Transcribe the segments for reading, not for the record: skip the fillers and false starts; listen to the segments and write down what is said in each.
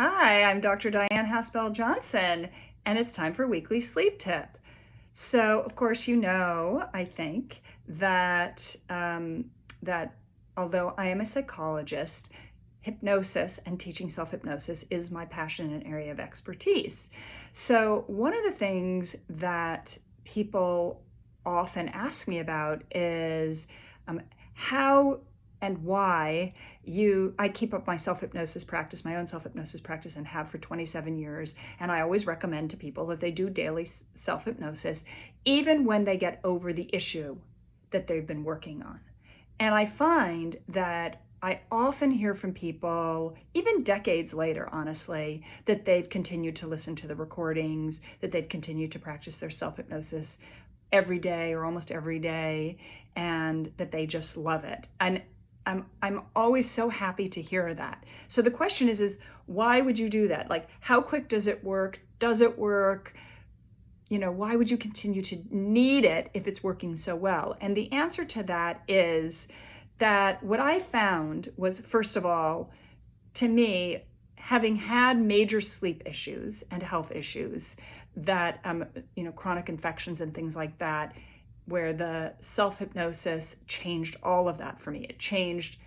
Hi, I'm Dr. Dyan Haspel-Johnson, and it's time for Weekly Sleep Tip. So, of course, I think that although I am a psychologist, hypnosis and teaching self-hypnosis is my passion and area of expertise. So, one of the things that people often ask me about is how and why I keep up my self-hypnosis practice, my own self-hypnosis practice, and have for 27 years. And I always recommend to people that they do daily self-hypnosis, even when they get over the issue that they've been working on. And I find that I often hear from people, even decades later, honestly, that they've continued to listen to the recordings, that they've continued to practice their self-hypnosis every day or almost every day, and that they just love it. And I'm always so happy to hear that. So the question is why would you do that? Like, how quick does it work? Does it work? Why would you continue to need it if it's working so well? And the answer to that is that what I found was, first of all, to me, having had major sleep issues and health issues that, chronic infections and things like that, where the self-hypnosis changed all of that for me. It changed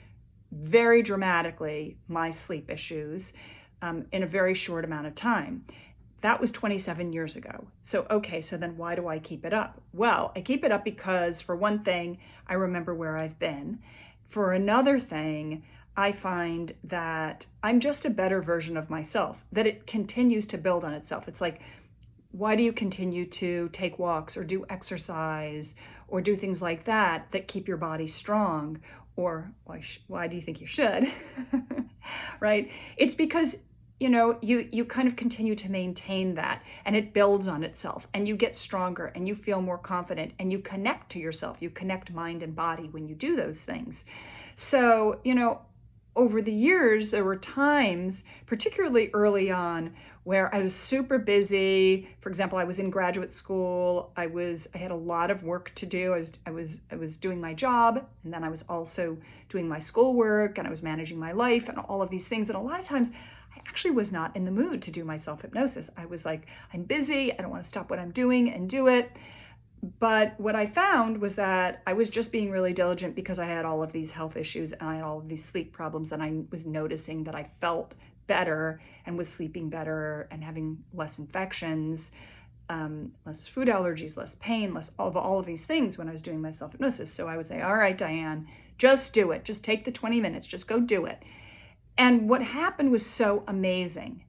very dramatically my sleep issues in a very short amount of time. That was 27 years ago. So then why do I keep it up? Well, I keep it up because, for one thing, I remember where I've been. For another thing, I find that I'm just a better version of myself, that it continues to build on itself. It's like, why do you continue to take walks or do exercise or do things like that keep your body strong? Or why do you think you should? Right? It's because you kind of continue to maintain that, and it builds on itself, and you get stronger, and you feel more confident, and you connect to yourself. You connect mind and body when you do those things. So, over the years, there were times, particularly early on, where I was super busy. For example, I was in graduate school. I had a lot of work to do. I was doing my job, and then I was also doing my schoolwork, and I was managing my life and all of these things. And a lot of times I actually was not in the mood to do my self-hypnosis. I was like, I'm busy. I don't want to stop what I'm doing and do it. But what I found was that I was just being really diligent because I had all of these health issues and I had all of these sleep problems, and I was noticing that I felt better and was sleeping better and having less infections, less food allergies, less pain, less of all of these things when I was doing my self-hypnosis. So I would say, all right, Dyan, just do it. Just take the 20 minutes. Just go do it. And what happened was so amazing.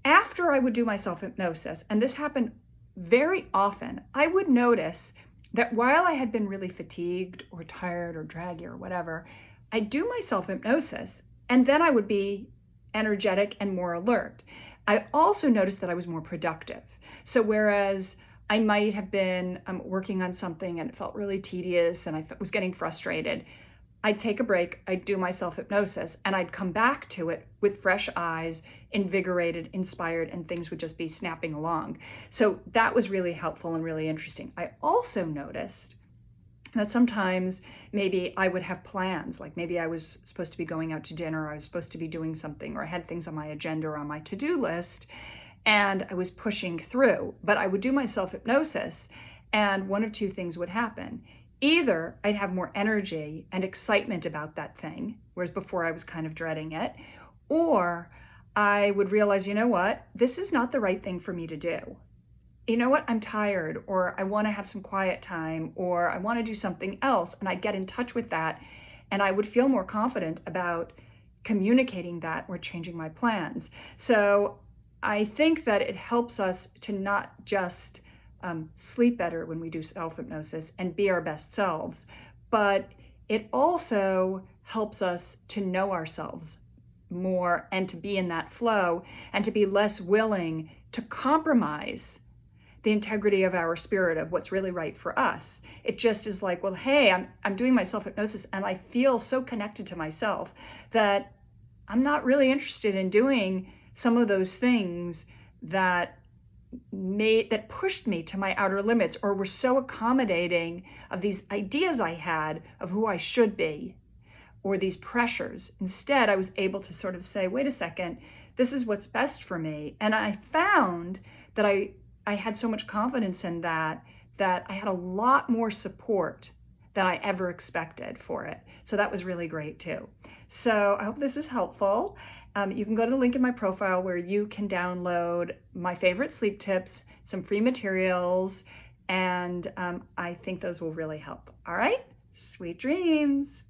After I would do my self-hypnosis, and this happened very often, I would notice that while I had been really fatigued or tired or draggy or whatever, I'd do my self-hypnosis and then I would be energetic and more alert. I also noticed that I was more productive. So whereas I might have been working on something and it felt really tedious and I was getting frustrated, I'd take a break, I'd do my self-hypnosis, and I'd come back to it with fresh eyes, invigorated, inspired, and things would just be snapping along. So that was really helpful and really interesting. I also noticed that sometimes maybe I would have plans, like maybe I was supposed to be going out to dinner, or I was supposed to be doing something, or I had things on my agenda or on my to-do list, and I was pushing through. But I would do my self-hypnosis, and one of two things would happen. Either I'd have more energy and excitement about that thing, whereas before I was kind of dreading it, or I would realize, you know what, this is not the right thing for me to do. You know what, I'm tired, or I want to have some quiet time, or I want to do something else, and I'd get in touch with that, and I would feel more confident about communicating that or changing my plans. So I think that it helps us to not just sleep better when we do self-hypnosis and be our best selves, but it also helps us to know ourselves more and to be in that flow and to be less willing to compromise the integrity of our spirit, of what's really right for us. It just is like, well, hey, I'm doing my self-hypnosis and I feel so connected to myself that I'm not really interested in doing some of those things that pushed me to my outer limits, or were so accommodating of these ideas I had of who I should be, or these pressures. Instead, I was able to sort of say, wait a second, this is what's best for me. And I found that I had so much confidence in that I had a lot more support than I ever expected for it. So that was really great too. So I hope this is helpful. You can go to the link in my profile where you can download my favorite sleep tips, some free materials, and I think those will really help. All right, sweet dreams.